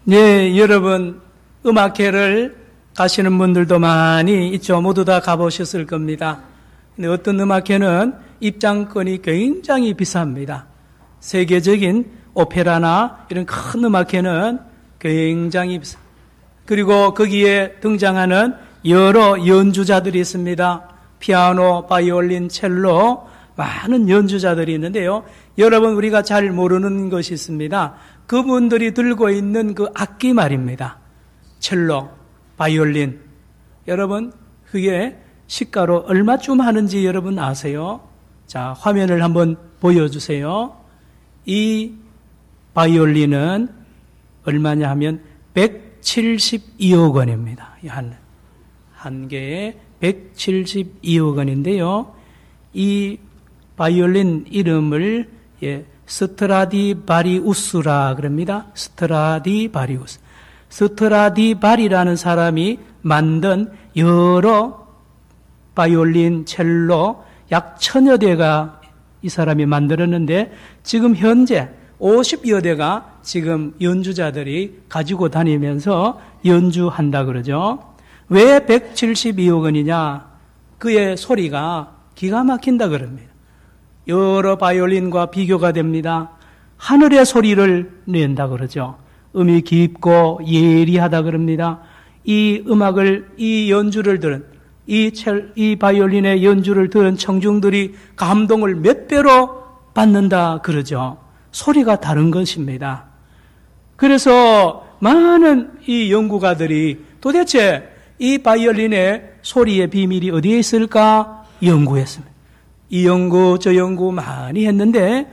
네, 여러분 음악회를 가시는 분들도 많이 있죠. 모두 다 가보셨을 겁니다. 근데 어떤 음악회는 입장권이 굉장히 비쌉니다. 세계적인 오페라나 이런 큰 음악회는 굉장히 비쌉니다. 그리고 거기에 등장하는 여러 연주자들이 있습니다. 피아노, 바이올린, 첼로 많은 연주자들이 있는데요. 여러분 우리가 잘 모르는 것이 있습니다. 그분들이 들고 있는 그 악기 말입니다. 첼로, 바이올린. 여러분 그게 시가로 얼마쯤 하는지 여러분 아세요? 자, 화면을 한번 보여주세요. 이 바이올린은 얼마냐 하면 172억 원입니다. 한 개에 172억 원인데요. 이 바이올린 이름을 스트라디바리우스라 그럽니다. 스트라디바리우스. 스트라디바리라는 사람이 만든 여러 바이올린, 첼로 약 1000여 대가 이 사람이 만들었는데 지금 현재 50여 대가 지금 연주자들이 가지고 다니면서 연주한다 그러죠. 왜 172억 원이냐? 그의 소리가 기가 막힌다 그럽니다. 여러 바이올린과 비교가 됩니다. 하늘의 소리를 낸다 그러죠. 음이 깊고 예리하다 그럽니다. 이 음악을, 이 연주를 들은, 이 바이올린의 연주를 들은 청중들이 감동을 몇 배로 받는다 그러죠. 소리가 다른 것입니다. 그래서 많은 이 연구가들이 도대체 이 바이올린의 소리의 비밀이 어디에 있을까 연구했습니다. 이 연구 저 연구 많이 했는데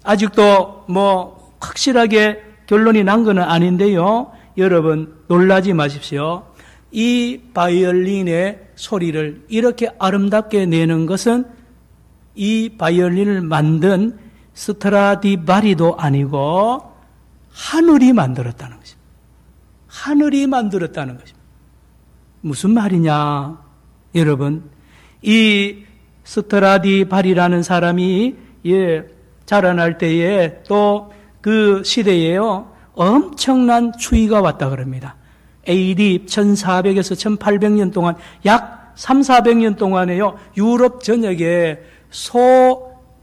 아직도 뭐 확실하게 결론이 난 건 아닌데요. 여러분 놀라지 마십시오. 이 바이올린의 소리를 이렇게 아름답게 내는 것은 이 바이올린을 만든 스트라디바리도 아니고 하늘이 만들었다는 것입니다. 하늘이 만들었다는 것입니다. 무슨 말이냐? 여러분, 이 스트라디바리라는 사람이 자라날 때에 또 그 시대에요 엄청난 추위가 왔다 그럽니다. AD 1400에서 1800년 동안 약 3,400년 동안에요 유럽 전역에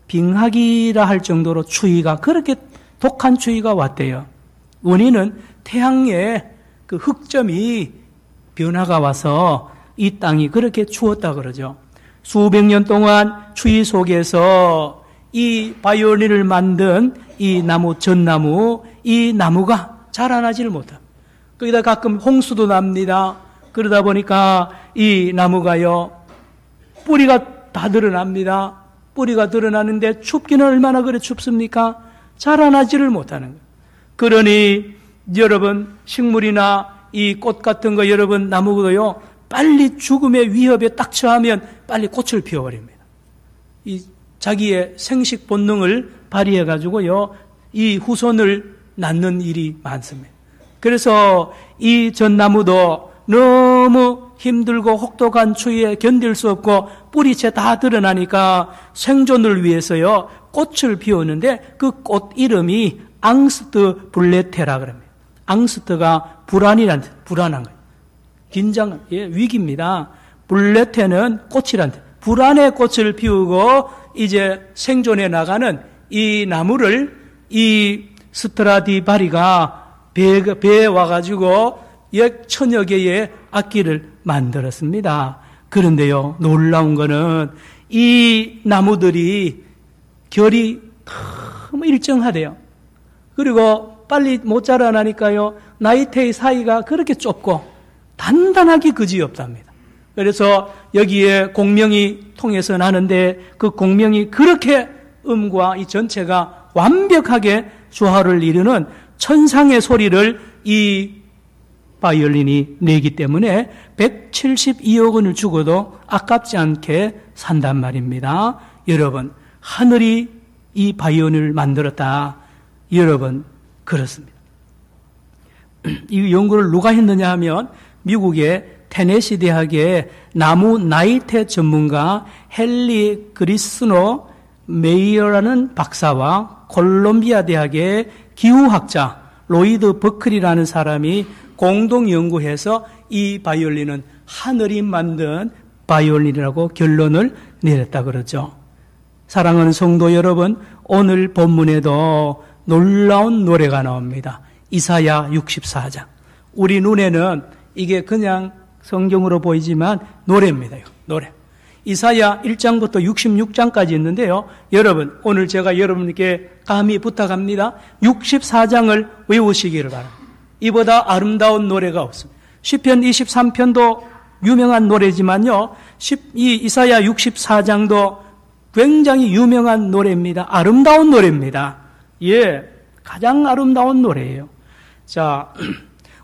소빙하기라 할 정도로 추위가 그렇게 독한 추위가 왔대요. 원인은 태양의 그 흑점이 변화가 와서 이 땅이 그렇게 추웠다 그러죠. 수백 년 동안 추위 속에서 이 바이올린을 만든 이 나무, 전나무, 이 나무가 자라나지를 못합니다. 거기다 가끔 홍수도 납니다. 그러다 보니까 이 나무가요, 뿌리가 다 드러납니다. 뿌리가 드러나는데 춥기는 얼마나 그래 춥습니까? 자라나지를 못하는 거예요. 그러니 여러분 식물이나 이 꽃 같은 거 여러분 나무도요, 빨리 죽음의 위협에 딱 처하면 빨리 꽃을 피워버립니다. 이 자기의 생식 본능을 발휘해가지고요, 이 후손을 낳는 일이 많습니다. 그래서 이 전나무도 너무 힘들고 혹독한 추위에 견딜 수 없고 뿌리채 다 드러나니까 생존을 위해서요, 꽃을 피우는데 그 꽃 이름이 앙스트 블레테라 그럽니다. 앙스트가 불안한 거예요. 긴장, 위기입니다. 블레테는 꽃이란 뜻. 불안의 꽃을 피우고 이제 생존해 나가는 이 나무를 이 스트라디바리가 배에 와가지고 약 1000여 개의 악기를 만들었습니다. 그런데요, 놀라운 거는 이 나무들이 결이 너무 일정하대요. 그리고 빨리 못 자라나니까요, 나이테의 사이가 그렇게 좁고 단단하기 그지없답니다. 그래서 여기에 공명이 통해서 나는데 그 공명이 그렇게 음과 이 전체가 완벽하게 조화를 이루는 천상의 소리를 이 바이올린이 내기 때문에 172억 원을 주고도 아깝지 않게 산단 말입니다. 여러분, 하늘이 이 바이올린을 만들었다. 여러분, 그렇습니다. 이 연구를 누가 했느냐 하면 미국의 테네시 대학의 나무 나이테 전문가 헨리 그리스노 메이어라는 박사와 콜롬비아 대학의 기후학자 로이드 버클이라는 사람이 공동 연구해서 이 바이올린은 하늘이 만든 바이올린이라고 결론을 내렸다 그러죠. 사랑하는 성도 여러분, 오늘 본문에도 놀라운 노래가 나옵니다. 이사야 64장. 우리 눈에는 이게 그냥 성경으로 보이지만 노래입니다. 노래. 이사야 1장부터 66장까지 있는데요. 여러분, 오늘 제가 여러분께 감히 부탁합니다. 64장을 외우시기를 바랍니다. 이보다 아름다운 노래가 없습니다. 시편 23편도 유명한 노래지만요. 이 이사야 64장도 굉장히 유명한 노래입니다. 아름다운 노래입니다. 예, 가장 아름다운 노래예요. 자,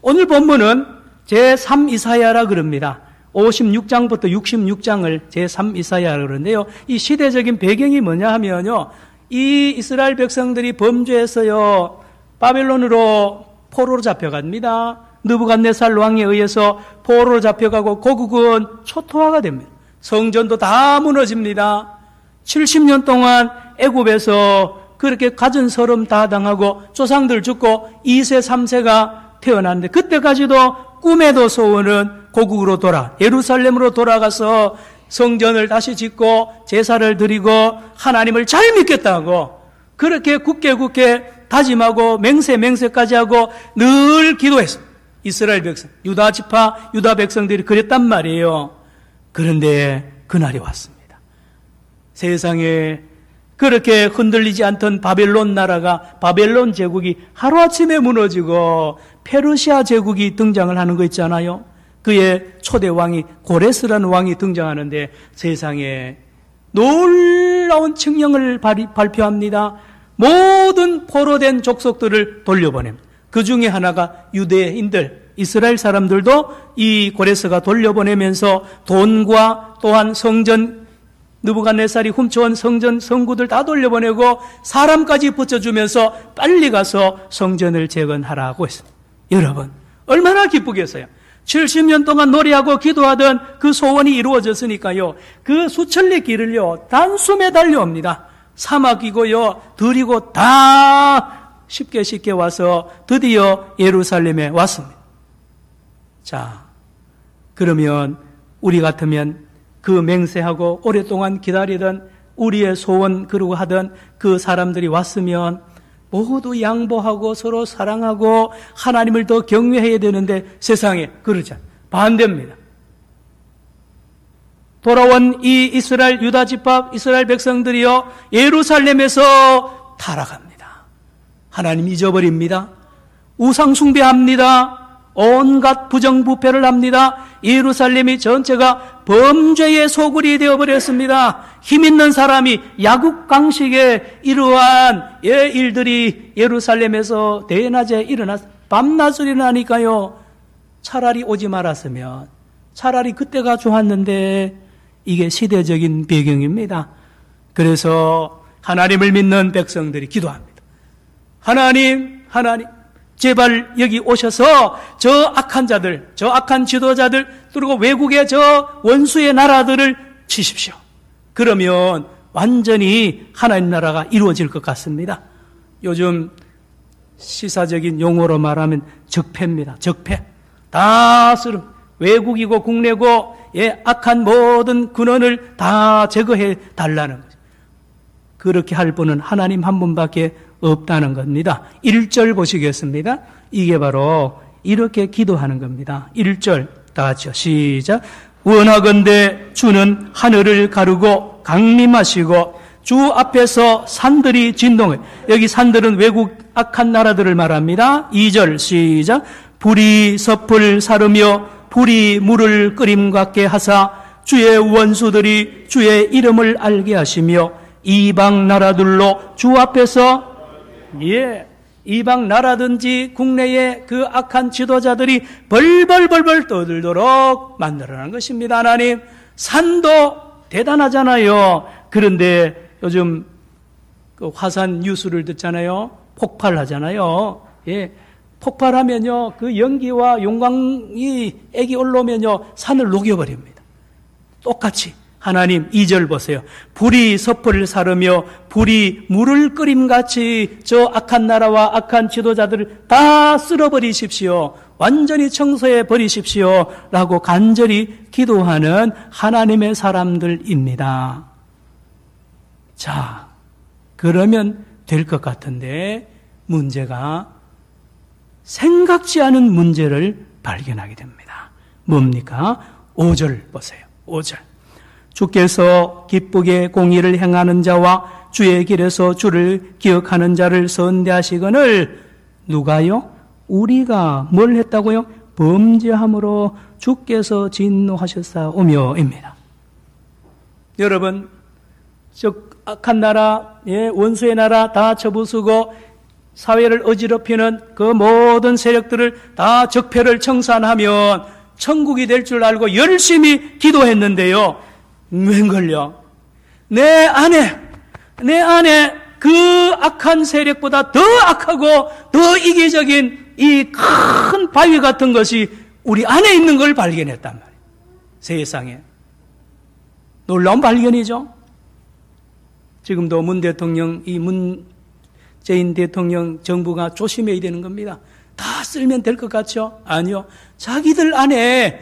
오늘 본문은 제3 이사야라 그럽니다. 56장부터 66장을 제3 이사야라 그러는데요. 이 시대적인 배경이 뭐냐 하면요. 이 이스라엘 백성들이 범죄해서요. 바벨론으로 포로로 잡혀갑니다. 느부갓네살 왕에 의해서 포로로 잡혀가고 고국은 초토화가 됩니다. 성전도 다 무너집니다. 70년 동안 애굽에서 그렇게 갖은 서름 다 당하고 조상들 죽고 2세, 3세가 태어났는데 그때까지도 꿈에도 소원은 고국으로 예루살렘으로 돌아가서 성전을 다시 짓고 제사를 드리고 하나님을 잘 믿겠다고 그렇게 굳게 다짐하고 맹세까지 하고 늘 기도했어. 이스라엘 백성, 유다 지파, 유다 백성들이 그랬단 말이에요. 그런데 그날이 왔습니다. 세상에 그렇게 흔들리지 않던 바벨론 나라가, 바벨론 제국이 하루아침에 무너지고 페르시아 제국이 등장을 하는 거 있잖아요. 그의 초대 왕이 고레스라는 왕이 등장하는데 세상에 놀라운 칙령을 발표합니다. 모든 포로된 족속들을 돌려보냅니다. 그 중에 하나가 유대인들, 이스라엘 사람들도 이 고레스가 돌려보내면서 돈과 또한 성전, 느부갓네살이 훔쳐온 성전 성구들 다 돌려보내고 사람까지 붙여주면서 빨리 가서 성전을 재건하라고 했습니다. 여러분, 얼마나 기쁘겠어요. 70년 동안 노래하고 기도하던 그 소원이 이루어졌으니까요. 그 수천리 길을요, 단숨에 달려옵니다. 사막이고요, 들이고 다 쉽게 와서 드디어 예루살렘에 왔습니다. 자, 그러면 우리 같으면 그 맹세하고 오랫동안 기다리던 우리의 소원 그러고 하던 그 사람들이 왔으면 모두 양보하고 서로 사랑하고 하나님을 더 경외해야 되는데 세상에 그러지 않아요. 반대입니다. 돌아온 이 이스라엘 유다 지파 이스라엘 백성들이요 예루살렘에서 타락합니다. 하나님 잊어버립니다. 우상 숭배합니다. 온갖 부정부패를 합니다. 예루살렘이 전체가 범죄의 소굴이 되어버렸습니다. 힘있는 사람이 야국강식의 이러한 일들이 예루살렘에서 대낮에 일어났, 밤낮을 일어나니까요. 차라리 오지 말았으면, 차라리 그때가 좋았는데 이게 시대적인 배경입니다. 그래서 하나님을 믿는 백성들이 기도합니다. 하나님, 제발 여기 오셔서 저 악한 자들, 저 악한 지도자들, 그리고 외국의 저 원수의 나라들을 치십시오. 그러면 완전히 하나님 나라가 이루어질 것 같습니다. 요즘 시사적인 용어로 말하면 적폐입니다. 적폐. 다 쓰름. 외국이고 국내고 악한 모든 근원을 다 제거해 달라는 거죠. 그렇게 할 분은 하나님 한 분밖에 없다는 겁니다. 1절 보시겠습니다. 이게 바로 이렇게 기도하는 겁니다. 1절 다 같이요. 시작. 원하건대 주는 하늘을 가르고 강림하시고 주 앞에서 산들이 진동해. 여기 산들은 외국 악한 나라들을 말합니다. 2절 시작. 불이 섭을 사르며 불이 물을 끓임 같게 하사 주의 원수들이 주의 이름을 알게 하시며 이방 나라들로 주 앞에서 이방 나라든지 국내의 그 악한 지도자들이 벌벌 떠들도록 만들어낸 것입니다. 하나님, 산도 대단하잖아요. 그런데 요즘 그 화산 뉴스를 듣잖아요. 폭발하잖아요. 폭발하면요, 그 연기와 용광이 액이 올라오면요, 산을 녹여버립니다. 똑같이 하나님 2절 보세요. 불이 섭을 사르며 불이 물을 끓임같이 저 악한 나라와 악한 지도자들을 다 쓸어버리십시오. 완전히 청소해 버리십시오. 라고 간절히 기도하는 하나님의 사람들입니다. 자, 그러면 될 것 같은데 문제가 생각지 않은 문제를 발견하게 됩니다. 뭡니까? 5절 보세요. 5절. 주께서 기쁘게 공의를 행하는 자와 주의 길에서 주를 기억하는 자를 선대하시거늘 누가요? 우리가 뭘 했다고요? 범죄함으로 주께서 진노하셨사오며입니다. 여러분, 저 악한 나라, 원수의 나라 다 쳐부수고 사회를 어지럽히는 그 모든 세력들을 다 적폐를 청산하면 천국이 될 줄 알고 열심히 기도했는데요. 웬걸요? 내 안에 그 악한 세력보다 더 악하고 더 이기적인 이 큰 바위 같은 것이 우리 안에 있는 걸 발견했단 말이에요. 세상에. 놀라운 발견이죠. 지금도 문 대통령, 이 문재인 대통령 정부가 조심해야 되는 겁니다. 다 쓸면 될 것 같죠? 아니요. 자기들 안에,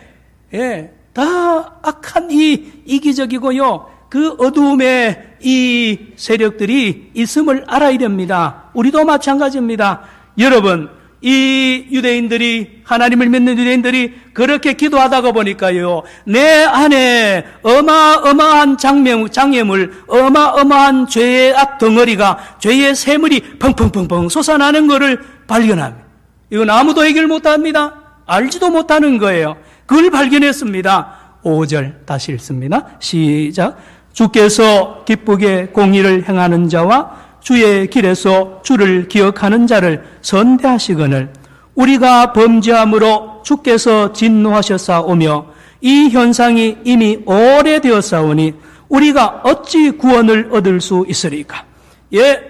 다 악한 이 이기적이고요. 그 어두움에 이 세력들이 있음을 알아야 됩니다. 우리도 마찬가지입니다. 여러분, 이 유대인들이, 하나님을 믿는 유대인들이 그렇게 기도하다가 보니까요, 내 안에 어마어마한 장애물, 어마어마한 죄의 악 덩어리가, 죄의 샘물이 펑펑펑펑 솟아나는 것을 발견합니다. 이건 아무도 해결 못합니다. 알지도 못하는 거예요. 그걸 발견했습니다. 5절 다시 읽습니다. 시작. 주께서 기쁘게 공의를 행하는 자와 주의 길에서 주를 기억하는 자를 선대하시거늘 우리가 범죄함으로 주께서 진노하셨사오며 이 현상이 이미 오래되었사오니 우리가 어찌 구원을 얻을 수 있으리까?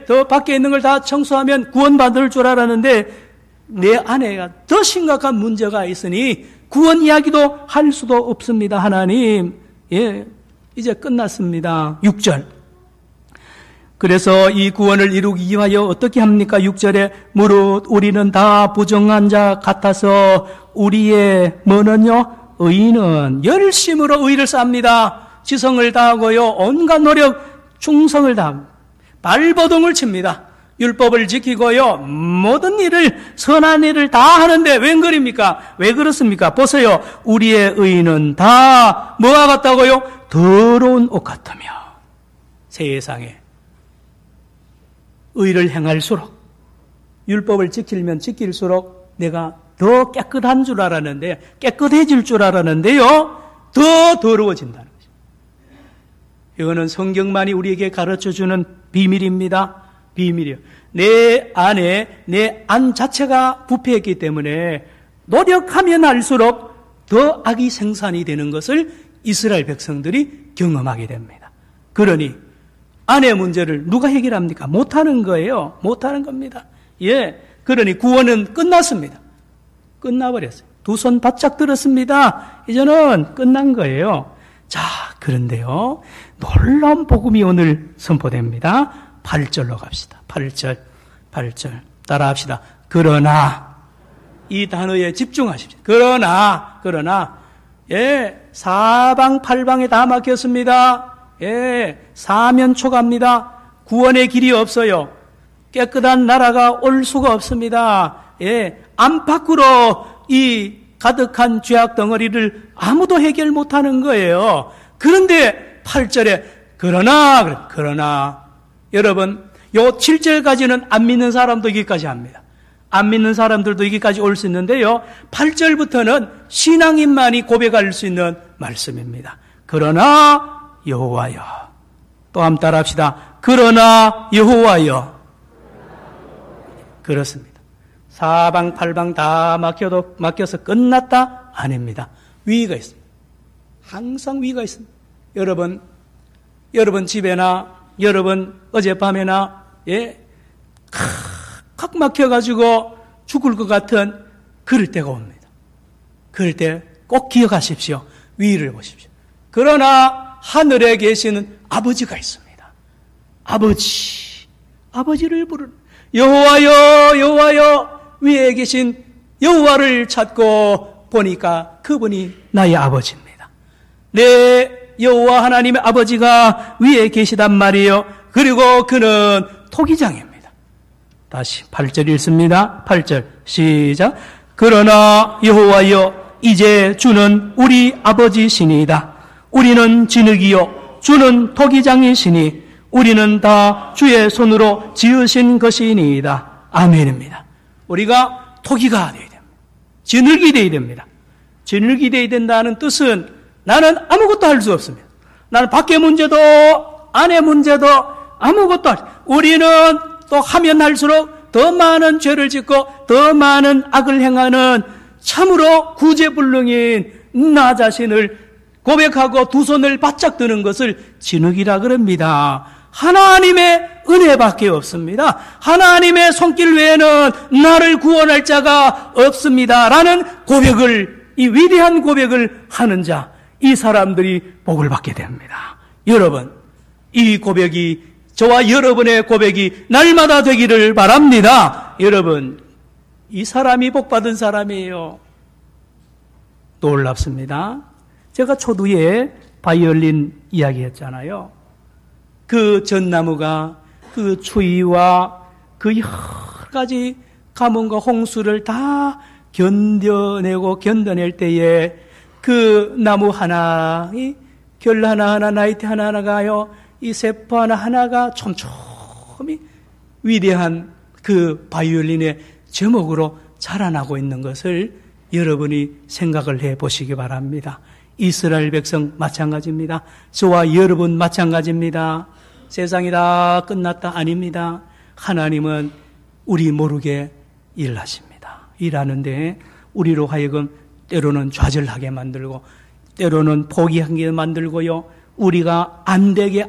더 밖에 있는 걸 다 청소하면 구원받을 줄 알았는데 내 안에 더 심각한 문제가 있으니 구원 이야기도 할 수도 없습니다. 하나님, 이제 끝났습니다. 6절. 그래서 이 구원을 이루기 위하여 어떻게 합니까? 6절에 무릇 우리는 다 부정한 자 같아서 우리의 뭐는요? 의는 열심으로 의를 쌓습니다. 지성을 다하고요. 온갖 노력, 충성을 다합니다. 발버둥을 칩니다. 율법을 지키고요. 모든 일을, 선한 일을 다 하는데 웬 그립니까? 왜 그렇습니까? 보세요. 우리의 의는 다 뭐와 같다고요? 더러운 옷 같으며. 세상에. 의를 행할수록, 율법을 지키면 지킬수록 내가 더 깨끗한 줄 알았는데, 깨끗해질 줄 알았는데요. 더 더러워진다는 것입니다. 이거는 성경만이 우리에게 가르쳐주는 비밀입니다. 비밀이요. 내 안에 내 안 자체가 부패했기 때문에 노력하면 할수록 더 악이 생산이 되는 것을 이스라엘 백성들이 경험하게 됩니다. 그러니 안의 문제를 누가 해결합니까? 못하는 거예요. 못하는 겁니다. 그러니 구원은 끝났습니다. 끝나버렸어요. 두 손 바짝 들었습니다. 이제는 끝난 거예요. 자, 그런데요. 놀라운 복음이 오늘 선포됩니다. 8절로 갑시다. 8절. 따라합시다. 그러나, 이 단어에 집중하십시오. 그러나, 사방팔방에 다 막혔습니다. 사면초가입니다. 구원의 길이 없어요. 깨끗한 나라가 올 수가 없습니다. 안팎으로 이 가득한 죄악 덩어리를 아무도 해결 못하는 거예요. 그런데 8절에 그러나 여러분 요 7절까지는 안 믿는 사람도 여기까지 합니다. 안 믿는 사람들도 여기까지 올 수 있는데요. 8절부터는 신앙인만이 고백할 수 있는 말씀입니다. 그러나 여호와여. 또 한번 따라합시다. 그러나 여호와여. 그렇습니다. 사방팔방 다 막혀서 끝났다? 아닙니다. 위기가 있습니다. 항상 위기가 있습니다. 여러분 집에나 여러분 어젯밤에나 칵 막혀가지고 죽을 것 같은 그럴 때가 옵니다. 그럴 때 꼭 기억하십시오. 위기를 보십시오. 그러나 하늘에 계시는 아버지가 있습니다. 아버지를 부르는 여호와여 여호와여 위에 계신 여호와를 찾고 보니까 그분이 나의 아버지입니다. 내 여호와 하나님의 아버지가 위에 계시단 말이에요. 그리고 그는 토기장입니다. 다시 8절 읽습니다. 8절 시작. 그러나 여호와여 이제 주는 우리 아버지시니이다. 우리는 진흙이요 주는 토기장이시니 우리는 다 주의 손으로 지으신 것이니이다. 아멘입니다. 우리가 토기가 되어야 됩니다. 진흙이 되어야 됩니다. 진흙이 되어야 된다는 뜻은 나는 아무것도 할 수 없습니다. 나는 밖의 문제도 안의 문제도 아무것도 우리는 또 하면 할수록 더 많은 죄를 짓고 더 많은 악을 행하는 참으로 구제불능인 나 자신을 고백하고 두 손을 바짝 드는 것을 진흙이라 그럽니다. 하나님의 은혜밖에 없습니다. 하나님의 손길 외에는 나를 구원할 자가 없습니다. 라는 고백을, 이 위대한 고백을 하는 자, 이 사람들이 복을 받게 됩니다. 여러분, 이 고백이 저와 여러분의 고백이 날마다 되기를 바랍니다. 여러분, 이 사람이 복받은 사람이에요. 놀랍습니다. 제가 초두에 바이올린 이야기했잖아요. 그 전나무가 그 추위와 그 여러 가지 가뭄과 홍수를 다 견뎌낼 때에 그 나무 하나이 결 하나하나 나이트 하나하나가요 이 세포 하나하나가 촘촘히 위대한 그 바이올린의 제목으로 자라나고 있는 것을 여러분이 생각을 해보시기 바랍니다. 이스라엘 백성 마찬가지입니다. 저와 여러분 마찬가지입니다. 세상이 다 끝났다 아닙니다. 하나님은 우리 모르게 일하십니다. 일하는데 우리로 하여금 때로는 좌절하게 만들고 때로는 포기하게 만들고요. 우리가 안 되게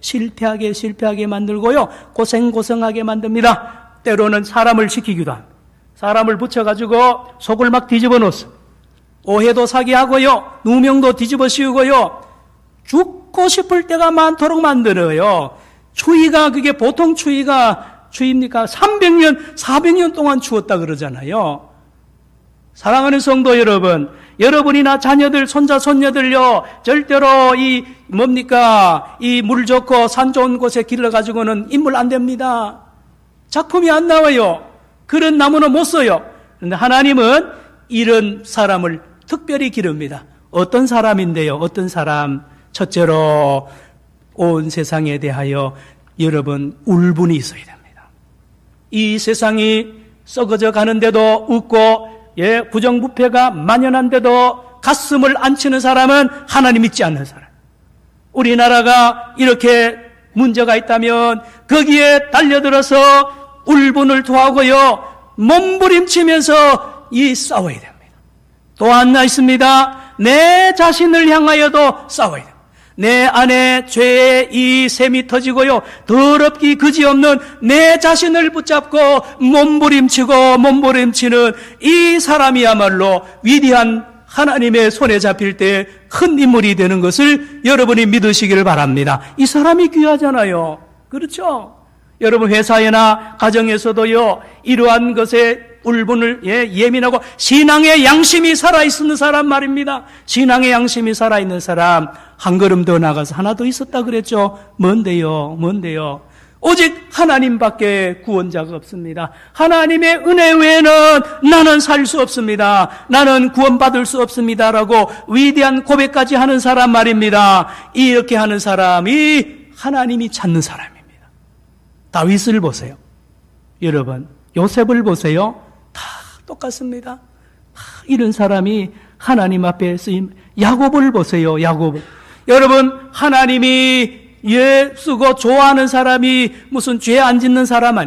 실패하게 만들고요. 고생하게 만듭니다. 때로는 사람을 시키기도 합니다. 사람을 붙여가지고 속을 막 뒤집어 놓습니다. 오해도 사게 하고요. 누명도 뒤집어 씌우고요. 죽고 싶을 때가 많도록 만들어요. 추위가 그게 보통 추위입니까? 300년, 400년 동안 추웠다 그러잖아요. 사랑하는 성도 여러분, 여러분이나 자녀들, 손자, 손녀들요, 절대로 이 물 좋고 산 좋은 곳에 길러가지고는 인물 안 됩니다. 작품이 안 나와요. 그런 나무는 못 써요. 그런데 하나님은 이런 사람을 특별히 기릅니다. 어떤 사람인데요? 어떤 사람? 첫째로 온 세상에 대하여 여러분 울분이 있어야 됩니다. 이 세상이 썩어져 가는데도 웃고 부정부패가 만연한데도 가슴을 안 치는 사람은 하나님 믿지 않는 사람. 우리나라가 이렇게 문제가 있다면 거기에 달려들어서 울분을 토하고요. 몸부림치면서 싸워야 됩니다. 또 하나 있습니다. 내 자신을 향하여도 싸워야 됩니다. 내 안에 죄의 이 샘이 터지고요. 더럽기 그지없는 내 자신을 붙잡고 몸부림치는 이 사람이야말로 위대한 하나님의 손에 잡힐 때 큰 인물이 되는 것을 여러분이 믿으시기를 바랍니다. 이 사람이 귀하잖아요. 그렇죠? 여러분 회사에나 가정에서도요. 이러한 것에 울분을 예민하고 신앙의 양심이 살아있는 사람 말입니다. 신앙의 양심이 살아있는 사람 한 걸음 더 나가서 하나 더 있었다 그랬죠. 뭔데요? 오직 하나님밖에 구원자가 없습니다. 하나님의 은혜 외에는 나는 살 수 없습니다. 나는 구원받을 수 없습니다라고 위대한 고백까지 하는 사람 말입니다. 이렇게 하는 사람이 하나님이 찾는 사람입니다. 다윗을 보세요. 여러분 요셉을 보세요. 다 똑같습니다. 이런 사람이 하나님 앞에 쓰임. 야곱을 보세요. 야곱. 여러분 하나님이 쓰고 좋아하는 사람이 무슨 죄 안 짓는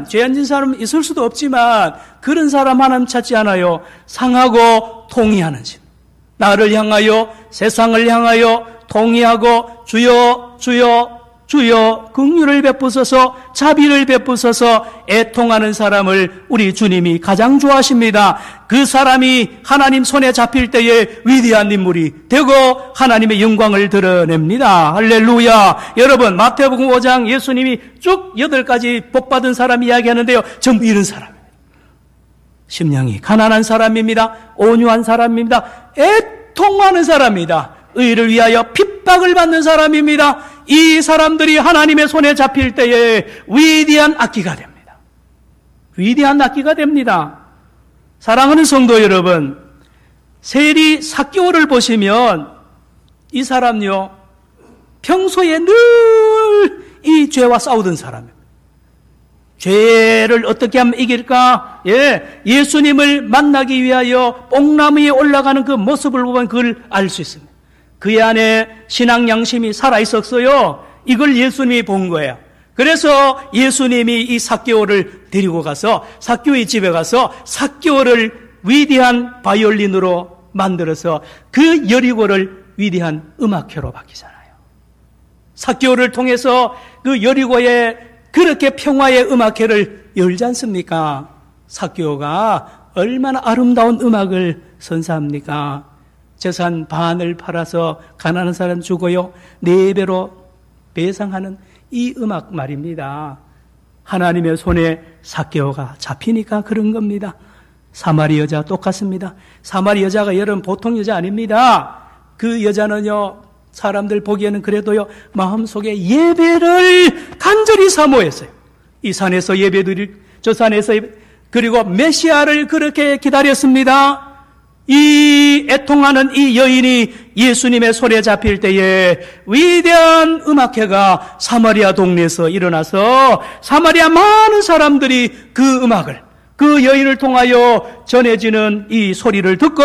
죄 안 짓는 사람 있을 수도 없지만 그런 사람 하나님 찾지 않아요. 상하고 통회하는 신. 나를 향하여 세상을 향하여 통회하고 주여 주여 긍휼을 베푸소서, 자비를 베푸소서. 애통하는 사람을 우리 주님이 가장 좋아하십니다. 그 사람이 하나님 손에 잡힐 때에 위대한 인물이 되고 하나님의 영광을 드러냅니다. 할렐루야. 여러분, 마태복음 5장 예수님이 쭉 8가지 복받은 사람 이야기하는데요, 전부 이런 사람입니다. 심령이 가난한 사람입니다. 온유한 사람입니다. 애통하는 사람입니다. 의를 위하여 핍박을 받는 사람입니다. 이 사람들이 하나님의 손에 잡힐 때에 위대한 악기가 됩니다. 위대한 악기가 됩니다. 사랑하는 성도 여러분, 세리 삭개오를 보시면 이 사람요, 평소에 늘 이 죄와 싸우던 사람이에요. 죄를 어떻게 하면 이길까? 예수님을 만나기 위하여 뽕나무 위에 올라가는 그 모습을 보면 그걸 알 수 있습니다. 그의 안에 신앙 양심이 살아있었어요. 이걸 예수님이 본 거예요. 그래서 예수님이 이 삭개오를 데리고 가서 삭개오의 집에 가서 삭개오를 위대한 바이올린으로 만들어서 그 여리고를 위대한 음악회로 바뀌잖아요. 삭개오를 통해서 그 여리고에 그렇게 평화의 음악회를 열지 않습니까? 삭개오가 얼마나 아름다운 음악을 선사합니까? 재산 반을 팔아서 가난한 사람 주고요, 4배로 배상하는 이 음악 말입니다. 하나님의 손에 삭개오가 잡히니까 그런 겁니다. 사마리 여자 똑같습니다. 사마리 여자가 여러분 보통 여자 아닙니다. 그 여자는요, 사람들 보기에는 그래도요, 마음속에 예배를 간절히 사모했어요. 이 산에서 예배드릴, 저 산에서 그리고 메시아를 그렇게 기다렸습니다. 이 애통하는 이 여인이 예수님의 손에 잡힐 때에 위대한 음악회가 사마리아 동네에서 일어나서 사마리아 많은 사람들이 그 음악을, 그 여인을 통하여 전해지는 이 소리를 듣고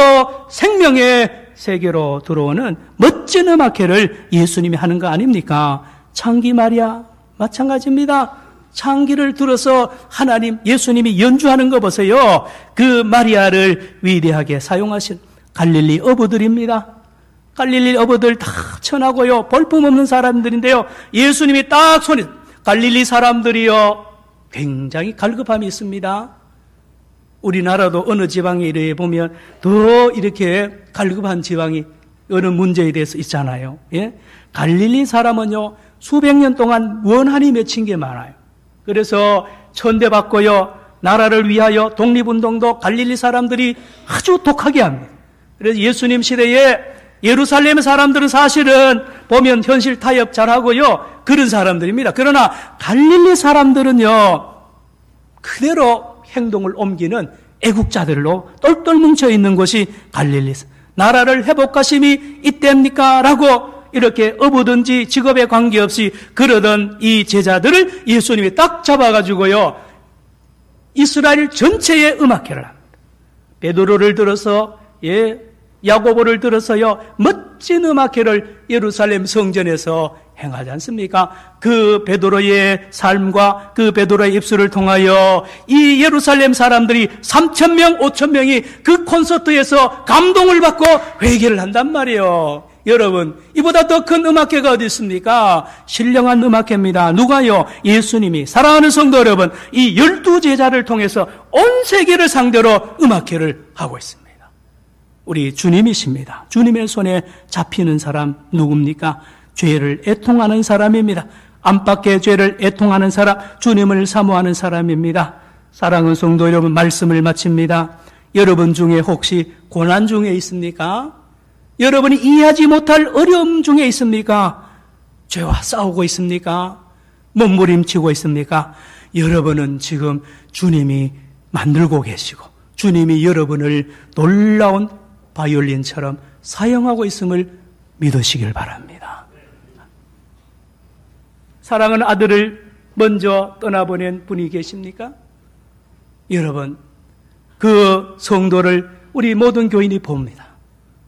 생명의 세계로 들어오는 멋진 음악회를 예수님이 하는 거 아닙니까? 창기 마리아 마찬가지입니다. 창기를 들어서 하나님, 예수님이 연주하는 거 보세요. 그 마리아를 위대하게 사용하신 갈릴리 어부들입니다. 갈릴리 어부들 다 천하고요, 볼품없는 사람들인데요, 예수님이 딱 손에, 갈릴리 사람들이요, 굉장히 갈급함이 있습니다. 우리나라도 어느 지방에 이래 보면 더 이렇게 갈급한 지방이 어느 문제에 대해서 있잖아요. 예? 갈릴리 사람은요, 수백 년 동안 원한이 맺힌 게 많아요. 그래서 천대받고요, 나라를 위하여 독립운동도 갈릴리 사람들이 아주 독하게 합니다. 그래서 예수님 시대에 예루살렘 사람들은 사실은 보면 현실 타협 잘하고요, 그런 사람들입니다. 그러나 갈릴리 사람들은요, 그대로 행동을 옮기는 애국자들로 똘똘 뭉쳐있는 곳이 갈릴리. 나라를 회복하심이 이때입니까? 라고 이렇게 어부든지 직업에 관계없이 그러던 이 제자들을 예수님이 딱 잡아가지고요, 이스라엘 전체의 음악회를 합니다. 베드로를 들어서, 야고보를 들어서요, 멋진 음악회를 예루살렘 성전에서 행하지 않습니까? 그 베드로의 삶과 그 베드로의 입술을 통하여 이 예루살렘 사람들이 3,000명, 5,000명이 그 콘서트에서 감동을 받고 회개를 한단 말이에요. 여러분, 이보다 더 큰 음악회가 어디 있습니까? 신령한 음악회입니다. 누가요? 예수님이. 사랑하는 성도 여러분, 이 12제자를 통해서 온 세계를 상대로 음악회를 하고 있습니다. 우리 주님이십니다. 주님의 손에 잡히는 사람 누굽니까? 죄를 애통하는 사람입니다. 안팎의 죄를 애통하는 사람, 주님을 사모하는 사람입니다. 사랑하는 성도 여러분, 말씀을 마칩니다. 여러분 중에 혹시 고난 중에 있습니까? 여러분이 이해하지 못할 어려움 중에 있습니까? 죄와 싸우고 있습니까? 몸부림치고 있습니까? 여러분은 지금 주님이 만들고 계시고 주님이 여러분을 놀라운 바이올린처럼 사용하고 있음을 믿으시길 바랍니다. 사랑하는 아들을 먼저 떠나보낸 분이 계십니까? 여러분, 그 성도를 우리 모든 교인이 봅니다.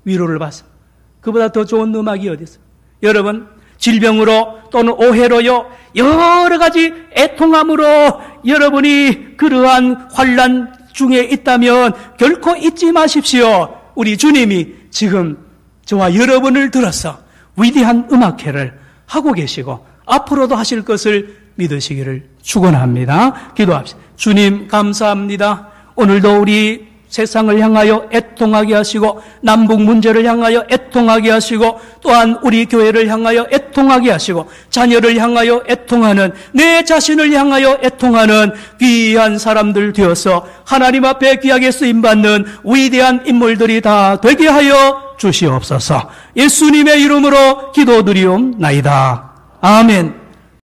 위로를 받습니다. 그보다 더 좋은 음악이 어디 있어요? 여러분, 질병으로 또는 오해로요, 여러 가지 애통함으로 여러분이 그러한 환난 중에 있다면 결코 잊지 마십시오. 우리 주님이 지금 저와 여러분을 들어서 위대한 음악회를 하고 계시고 앞으로도 하실 것을 믿으시기를 축원합니다. 기도합시다. 주님 감사합니다. 오늘도 우리 세상을 향하여 애통하게 하시고 남북 문제를 향하여 애통하게 하시고 또한 우리 교회를 향하여 애통하게 하시고 자녀를 향하여 애통하는 내 자신을 향하여 애통하는 귀한 사람들 되어서 하나님 앞에 귀하게 쓰임받는 위대한 인물들이 다 되게 하여 주시옵소서. 예수님의 이름으로 기도드리옵나이다. 아멘.